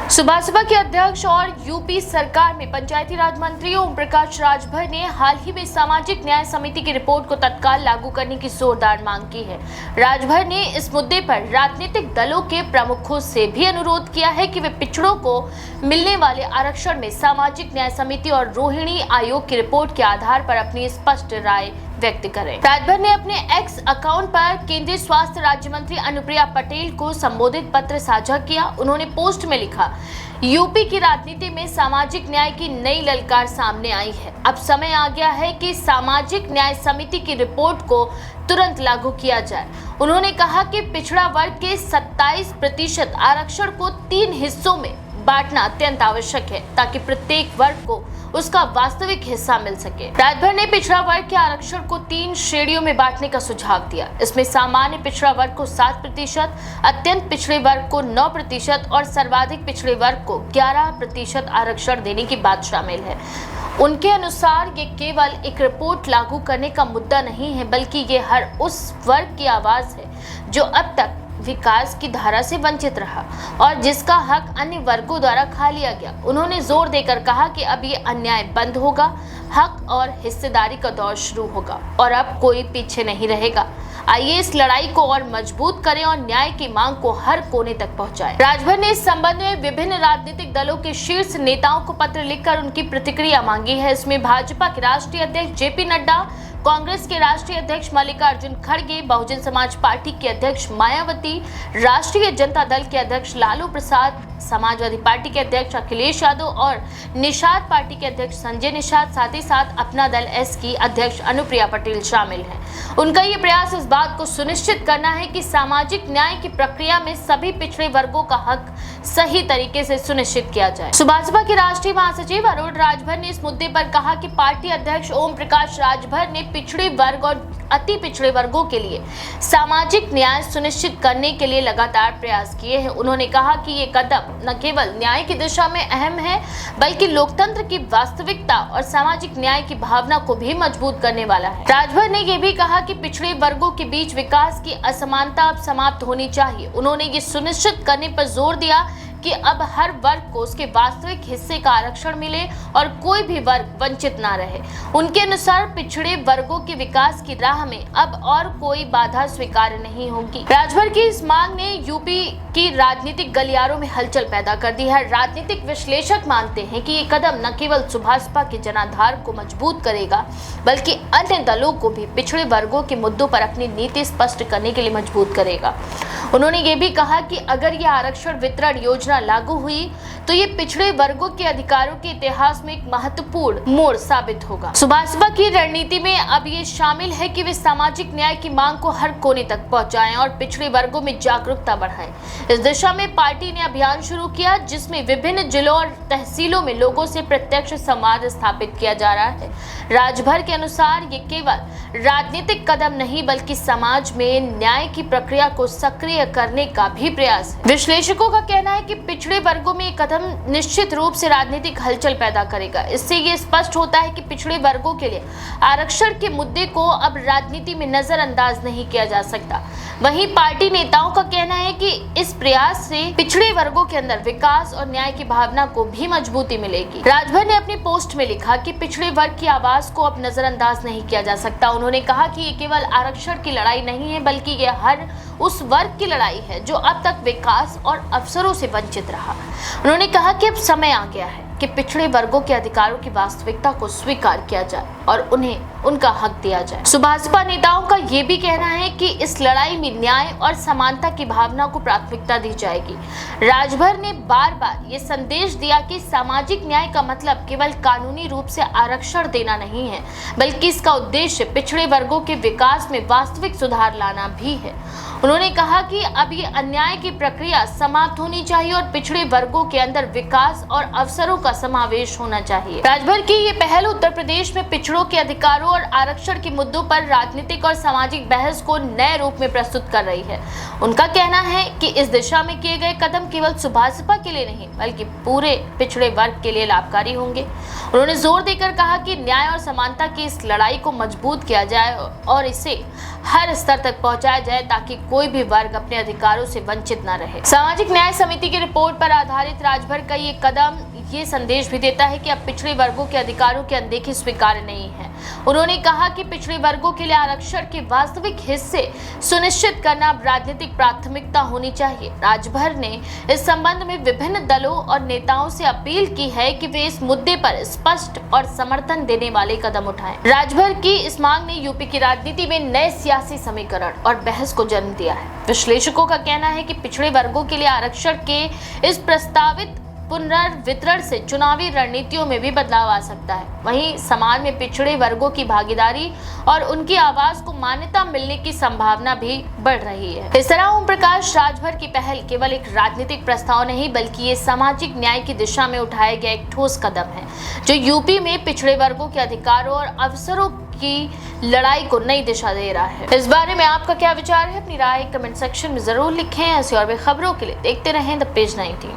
सुभाषपा के अध्यक्ष और यूपी सरकार में पंचायती राज मंत्री ओम प्रकाश राजभर ने हाल ही में सामाजिक न्याय समिति की रिपोर्ट को तत्काल लागू करने की जोरदार मांग की है। राजभर ने इस मुद्दे पर राजनीतिक दलों के प्रमुखों से भी अनुरोध किया है कि वे पिछड़ों को मिलने वाले आरक्षण में सामाजिक न्याय समिति और रोहिणी आयोग की रिपोर्ट के आधार पर अपनी स्पष्ट राय व्यक्त करें। राजभर ने अपने एक्स अकाउंट पर केंद्रीय स्वास्थ्य राज्य मंत्री अनुप्रिया पटेल को संबोधित पत्र साझा किया। उन्होंने पोस्ट में लिखा, यूपी की राजनीति में सामाजिक न्याय की नई ललकार सामने आई है। अब समय आ गया है कि सामाजिक न्याय समिति की रिपोर्ट को तुरंत लागू किया जाए। उन्होंने कहा कि पिछड़ा वर्ग के 27% आरक्षण को 3 हिस्सों में बांटना अत्यंत आवश्यक है ताकि प्रत्येक वर्ग को उसका वास्तविक हिस्सा मिल सके। राजभर ने पिछड़ा वर्ग के आरक्षण को 3 श्रेणियों में बांटने का सुझाव दिया। इसमें सामान्य पिछड़ा वर्ग को 7%, अत्यंत पिछड़े वर्ग को 9% और सर्वाधिक पिछड़े वर्ग को 11% आरक्षण देने की बात शामिल है। उनके अनुसार ये केवल एक रिपोर्ट लागू करने का मुद्दा नहीं है, बल्कि ये हर उस वर्ग की आवाज है जो अब तक विकास की धारा से वंचित रहा और जिसका हक अन्य वर्गों द्वारा खा लिया गया। उन्होंने जोर देकर कहा कि अब ये अन्याय बंद होगा, हक और हिस्सेदारी का दौर शुरू होगा और अब कोई पीछे नहीं रहेगा। आइए इस लड़ाई को और मजबूत करें और न्याय की मांग को हर कोने तक पहुंचाएं। राजभर ने इस संबंध में विभिन्न राजनीतिक दलों के शीर्ष नेताओं को पत्र लिखकर उनकी प्रतिक्रिया मांगी है। इसमें भाजपा के राष्ट्रीय अध्यक्ष जेपी नड्डा, कांग्रेस के राष्ट्रीय अध्यक्ष मल्लिकार्जुन खड़गे, बहुजन समाज पार्टी के अध्यक्ष मायावती, राष्ट्रीय जनता दल के अध्यक्ष लालू प्रसाद, समाजवादी पार्टी के अध्यक्ष अखिलेश यादव और निषाद पार्टी के अध्यक्ष संजय निषाद, साथ ही साथ अपना दल एस की अध्यक्ष अनुप्रिया पटेल शामिल हैं। उनका ये प्रयास इस बात को सुनिश्चित करना है कि सामाजिक न्याय की प्रक्रिया में सभी पिछड़े वर्गों का हक सही तरीके से सुनिश्चित किया जाए। सुभाषपा के राष्ट्रीय महासचिव अरुण राजभर ने इस मुद्दे पर कहा कि पार्टी अध्यक्ष ओम प्रकाश राजभर ने पिछड़े वर्ग और अति पिछड़े वर्गों के लिए सामाजिक न्याय सुनिश्चित करने के लिए लगातार प्रयास किए हैं। उन्होंने कहा कि ये कदम न केवल न्याय की दिशा में अहम है, बल्कि लोकतंत्र की वास्तविकता और सामाजिक न्याय की भावना को भी मजबूत करने वाला है। राजभर ने यह भी कहा कि पिछड़े वर्गों के बीच विकास की असमानता अब समाप्त होनी चाहिए। उन्होंने ये सुनिश्चित करने पर जोर दिया कि अब हर वर्ग को उसके वास्तविक हिस्से का आरक्षण मिले और कोई भी वर्ग वंचित ना रहे। उनके अनुसार पिछड़े वर्गों के विकास की राह में अब और कोई बाधा स्वीकार्य नहीं होगी। राजभर की इस मांग ने यूपी की राजनीतिक गलियारों में हलचल पैदा कर दी है। राजनीतिक विश्लेषक मानते हैं कि ये कदम न केवल सुभाषपा के जनाधार को मजबूत करेगा, बल्कि अन्य दलों को भी पिछड़े वर्गों के मुद्दों पर अपनी नीति स्पष्ट करने के लिए मजबूत करेगा। उन्होंने ये भी कहा कि अगर ये आरक्षण वितरण योजना लागू हुई तो ये पिछड़े वर्गों के अधिकारों के इतिहास में एक महत्वपूर्ण मोड़ साबित होगा। सुभाषपा की रणनीति में अब ये शामिल है कि वे सामाजिक न्याय की मांग को हर कोने तक पहुंचाएं और पिछड़े वर्गों में जागरूकता बढ़ाएं। इस दिशा में पार्टी ने अभियान शुरू किया, जिसमें विभिन्न जिलों और तहसीलों में लोगों से प्रत्यक्ष संवाद स्थापित किया जा रहा है। राजभर के अनुसार ये केवल राजनीतिक कदम नहीं, बल्कि समाज में न्याय की प्रक्रिया को सक्रिय करने का भी प्रयास है। विश्लेषकों का कहना है कि पिछड़े वर्गों में कदम निश्चित रूप से राजनीतिक हलचल पैदा करेगा। इससे ये स्पष्ट होता है कि पिछड़े वर्गों के लिए आरक्षण के मुद्दे को अब राजनीति में नजरअंदाज नहीं किया जा सकता। वहीं पार्टी नेताओं का कहना है कि इस प्रयास से पिछड़े वर्गों के अंदर विकास और न्याय की भावना को भी मजबूती मिलेगी। राजभर ने अपनी पोस्ट में लिखा कि पिछड़े वर्ग की आवाज को अब नजरअंदाज नहीं किया जा सकता। उन्होंने कहा कि ये केवल आरक्षण की लड़ाई नहीं है, बल्कि ये हर उस वर्ग की लड़ाई है जो अब तक विकास और अवसरों से वंचित रहा। उन्होंने कहा कि अब समय आ गया है कि पिछड़े वर्गों के अधिकारों की वास्तविकता को स्वीकार किया जाए और उन्हें उनका हक दिया जाए। सुभाषपा नेताओं का ये भी कहना है कि इस लड़ाई में न्याय और समानता की भावना को प्राथमिकता दी जाएगी। राजभर ने बार बार ये संदेश दिया कि सामाजिक न्याय का मतलब केवल कानूनी रूप से आरक्षण देना नहीं है, बल्कि इसका उद्देश्य पिछड़े वर्गों के विकास में वास्तविक सुधार लाना भी है। उन्होंने कहा कि अब ये अन्याय की प्रक्रिया समाप्त होनी चाहिए और पिछड़े वर्गों के अंदर विकास और अवसरों का समावेश होना चाहिए। राजभर की ये पहल उत्तर प्रदेश में पिछड़ों के अधिकारों अधिकारों और आरक्षण के मुद्दों पर राजनीतिक और सामाजिक बहस को नए रूप में प्रस्तुत कर रही है। उनका कहना है कि इस दिशा में किए गए कदम केवल सुभाषपा के लिए नहीं बल्कि पूरे पिछड़े वर्ग के लिए लाभकारी होंगे। उन्होंने जोर देकर कहा कि न्याय और समानता की इस लड़ाई को मजबूत किया जाए और इसे हर स्तर तक पहुंचाया जाए ताकि कोई भी वर्ग अपने अधिकारों से वंचित न रहे। सामाजिक न्याय समिति की रिपोर्ट पर आधारित राजभर का ये कदम ये संदेश भी देता है कि अब पिछड़े वर्गों के अधिकारों की अनदेखी स्वीकार्य नहीं है। उन्होंने कहा कि पिछड़े वर्गों के लिए आरक्षण के वास्तविक हिस्से सुनिश्चित करना अब राजनीतिक प्राथमिकता होनी चाहिए। राजभर ने इस संबंध में विभिन्न दलों और नेताओं से अपील की है कि वे इस मुद्दे पर स्पष्ट और समर्थन देने वाले कदम उठाएं। राजभर की इस मांग ने यूपी की राजनीति में नए सियासी समीकरण और बहस को जन्म दिया है। विश्लेषकों का कहना है कि पिछड़े वर्गों के लिए आरक्षण के इस प्रस्तावित पुनर्वितरण से चुनावी रणनीतियों में भी बदलाव आ सकता है। वहीं समाज में पिछड़े वर्गों की भागीदारी और उनकी आवाज को मान्यता मिलने की संभावना भी बढ़ रही है। इस तरह ओम प्रकाश राजभर की पहल केवल एक राजनीतिक प्रस्ताव नहीं बल्कि ये सामाजिक न्याय की दिशा में उठाया गया एक ठोस कदम है जो यूपी में पिछड़े वर्गों के अधिकारों और अवसरों की लड़ाई को नई दिशा दे रहा है। इस बारे में आपका क्या विचार है? अपनी राय कमेंट सेक्शन में जरूर लिखें। ऐसी और भी खबरों के लिए देखते रहें द पेज 19।